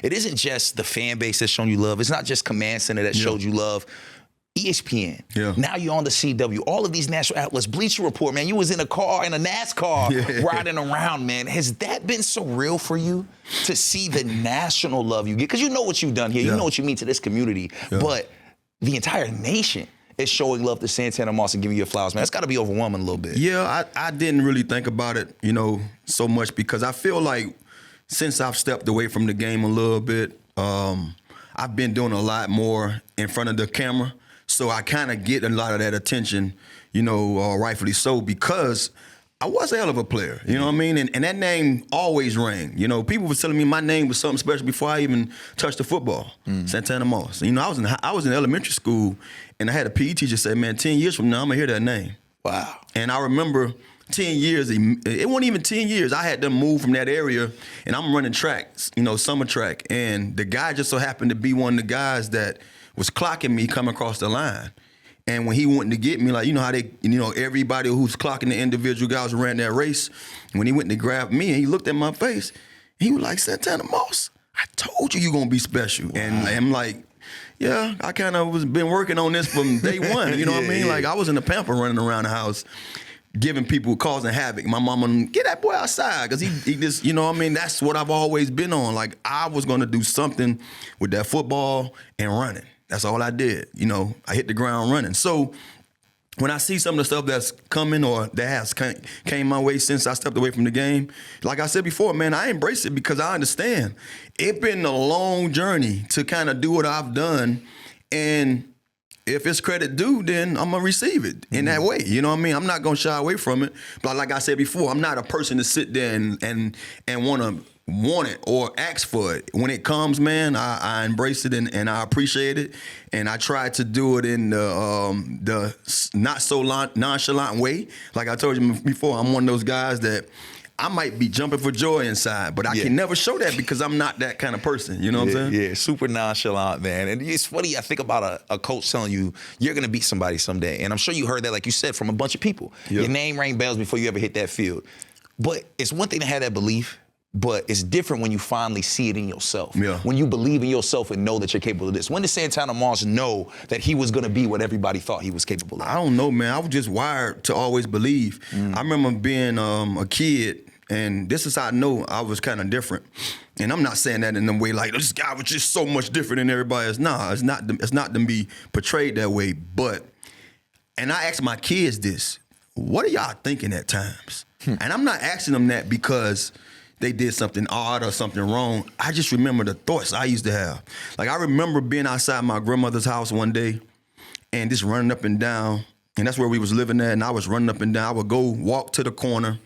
it isn't just the fan base that's shown you love. It's not just Command Center that showed you love. ESPN. Yeah. Now you're on the CW. All of these national outlets, Bleacher Report, man. You was in a car, in a NASCAR, riding around, man. Has that been surreal for you to see the national love you get? Because you know what you've done here. You know what you mean to this community. But the entire nation is showing love to Santana Moss and giving you your flowers, man. It's got to be overwhelming a little bit. Yeah, I didn't really think about it, so much because I feel like since I've stepped away from the game a little bit, I've been doing a lot more in front of the camera. So I kind of get a lot of that attention, rightfully so, because I was a hell of a player, you know what I mean? And that name always rang. People were telling me my name was something special before I even touched the football, Santana Moss. I was in elementary school, and I had a PE teacher say, man, 10 years from now, I'm going to hear that name. Wow. And I remember 10 years, it wasn't even 10 years. I had them move from that area, and I'm running tracks, summer track. And the guy just so happened to be one of the guys that was clocking me coming across the line. And when he went to get me, like, how they, everybody who's clocking the individual guys who ran that race, when he went to grab me and he looked at my face, he was like, Santana Moss, I told you you're going to be special. Wow. And I'm like, yeah, I kind of been working on this from day one. You know what I mean? Like, I was in the pamper running around the house, giving people, causing havoc. My mama, get that boy outside, because he just, that's what I've always been on. Like, I was going to do something with that football and running. That's all I did. I hit the ground running. So when I see some of the stuff that's coming or that has came my way since I stepped away from the game, like I said before, man, I embrace it because I understand. It's been a long journey to kind of do what I've done. And if it's credit due, then I'm going to receive it in that way. You know what I mean? I'm not going to shy away from it. But like I said before, I'm not a person to sit there and want it or ask for it. When it comes, man, I embrace it and I appreciate it. And I try to do it in the not so nonchalant way. Like I told you before, I'm one of those guys that I might be jumping for joy inside, but I can never show that because I'm not that kind of person. You know what I'm saying? Yeah, super nonchalant, man. And it's funny, I think about a coach telling you, you're going to beat somebody someday. And I'm sure you heard that, like you said, from a bunch of people. Your name rang bells before you ever hit that field. But it's one thing to have that belief, but it's different when you finally see it in yourself. Yeah. When you believe in yourself and know that you're capable of this. When did Santana Moss know that he was going to be what everybody thought he was capable of? I don't know, man. I was just wired to always believe. I remember being a kid, and this is how I know I was kind of different. And I'm not saying that in a way like, this guy was just so much different than everybody else. Nah, it's not to be portrayed that way. But, and I ask my kids this, what are y'all thinking at times? And I'm not asking them that because they did something odd or something wrong. I just remember the thoughts I used to have. Like, I remember being outside my grandmother's house one day and just running up and down, and that's where we was living at, and I was running up and down. I would go walk to the corner,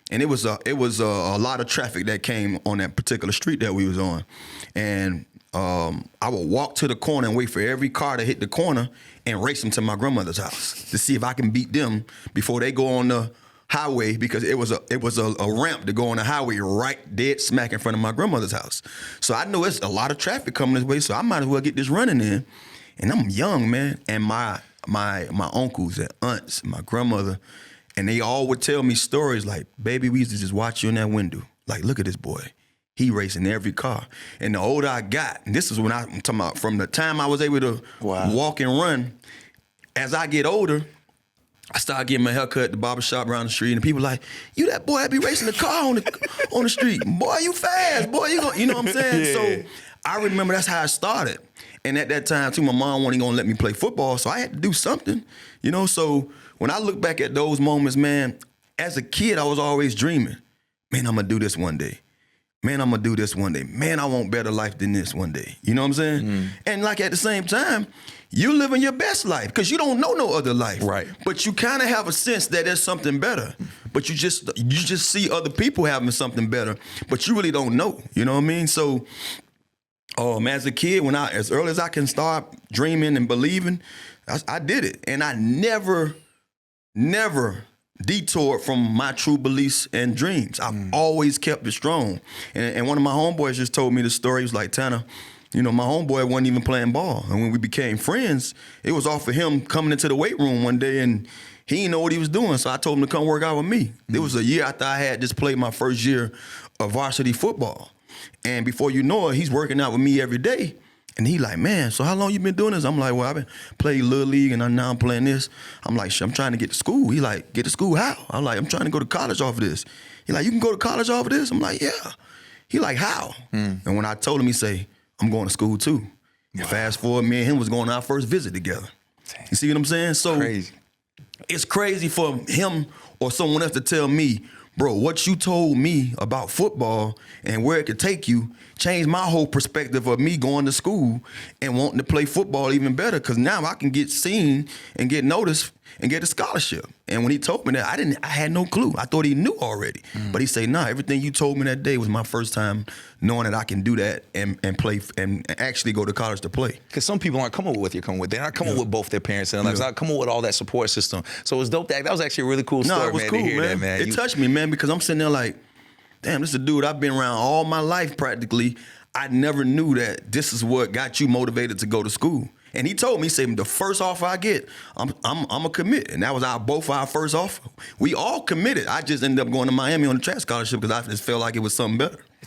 and it was a lot of traffic that came on that particular street that we was on. And I would walk to the corner and wait for every car to hit the corner and race them to my grandmother's house to see if I can beat them before they go on the highway, because it was a ramp to go on the highway right dead smack in front of my grandmother's house. So I know it's a lot of traffic coming this way, so I might as well get this running in. And I'm young, man, and my uncles and aunts, my grandmother, and they all would tell me stories like, baby, we used to just watch you in that window. Like, look at this boy. He racing every car. And the older I got, and this is when I'm talking about from the time I was able to walk and run, as I get older, I started getting my haircut at the barbershop around the street, and people like, you that boy that be racing the car on the street. Boy, you fast. Boy, you know what I'm saying? So I remember that's how it started. And at that time, too, my mom wasn't going to let me play football, so I had to do something, So when I look back at those moments, man, as a kid, I was always dreaming, man, I'm going to do this one day. Man, I'm going to do this one day. Man, I want better life than this one day. You know what I'm saying? Mm. And like at the same time, you living your best life because you don't know no other life. Right. But you kind of have a sense that there's something better. But you just see other people having something better, but you really don't know. You know what I mean? So as a kid, as early as I can start dreaming and believing, I did it. And I never detoured from my true beliefs and dreams. I've always kept it strong. And one of my homeboys just told me the story. He was like, Tanner, my homeboy wasn't even playing ball. And when we became friends, it was off of him coming into the weight room one day, and he didn't know what he was doing. So I told him to come work out with me. It was a year after I had just played my first year of varsity football. And before you know it, he's working out with me every day. And he like, man, so how long you been doing this? I'm like, well, I've been playing Little League and now I'm playing this. I'm like, I'm trying to get to school. He like, get to school how? I'm like, I'm trying to go to college off of this. He like, you can go to college off of this? I'm like, yeah. He like, how? And when I told him, he say, I'm going to school too. And fast forward, me and him was going on our first visit together. You see what I'm saying? So Crazy. It's crazy for him or someone else to tell me, bro, what you told me about football and where it could take you changed my whole perspective of me going to school and wanting to play football even better, because now I can get seen and get noticed and get a scholarship. And when he told me that, I had no clue. I thought he knew already. But he said, nah, everything you told me that day was my first time knowing that I can do that and play and actually go to college to play. Because some people aren't coming with what you're coming with. They're not coming with both their parents and like, coming with all that support system. So it was dope. That was actually a really cool story, No, it was man, cool, to hear man. that, man. It touched me, man, because I'm sitting there like, damn, this is a dude I've been around all my life practically. I never knew that this is what got you motivated to go to school. And he told me, he said, the first offer I get, I'm a commit. And that was both our first offer. We all committed. I just ended up going to Miami on a track scholarship because I just felt like it was something better.